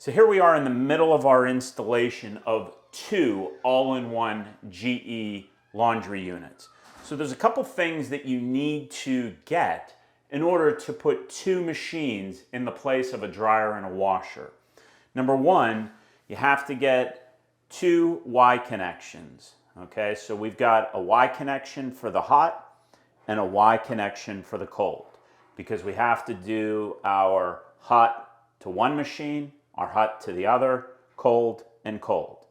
So here we are in the middle of our installation of two all-in-one GE laundry units. So there's a couple things that you need to get in order to put two machines in the place of a dryer and a washer. Number one, you have to get two Y connections. Okay, so we've got a Y connection for the hot and a Y connection for the cold, because we have to do our hot to one machine, our hot to the other, cold and cold.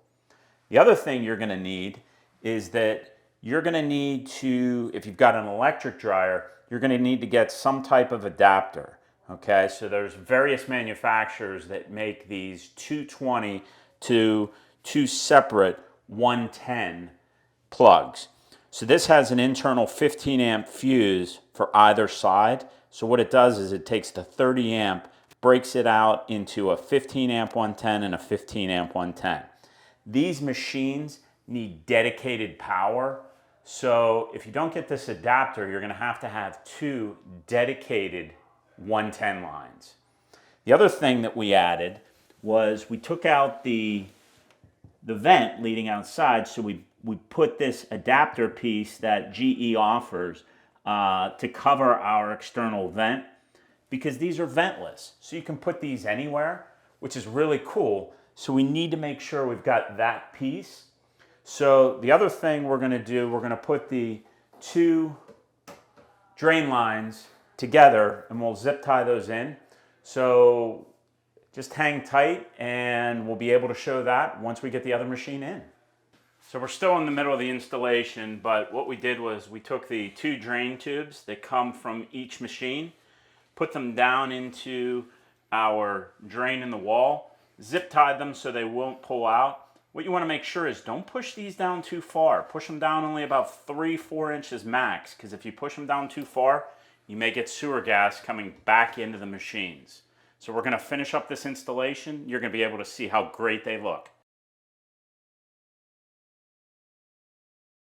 The other thing you're going to need is that you're going to need to, if you've got an electric dryer, you're going to need to get some type of adapter. Okay, so there's various manufacturers that make these 220 to two separate 110 plugs. So this has an internal 15 amp fuse for either side. So what it does is it takes the 30 amp, breaks it out into a 15 amp 110 and a 15 amp 110. These machines need dedicated power. So if you don't get this adapter, you're going to have two dedicated 110 lines. The other thing that we added was we took out the vent leading outside, so we put this adapter piece that GE offers to cover our external vent, because these are ventless. So you can put these anywhere, which is really cool. So we need to make sure we've got that piece. So the other thing we're going to do, we're going to put the two drain lines together and we'll zip tie those in. So just hang tight and we'll be able to show that once we get the other machine in. So we're still in the middle of the installation, but what we did was we took the two drain tubes that come from each machine, put them down into our drain in the wall, zip tied them so they won't pull out. What you want to make sure is don't push these down too far. Push them down only about 3-4 inches max, because if you push them down too far, you may get sewer gas coming back into the machines. So we're going to finish up this installation. You're going to be able to see how great they look.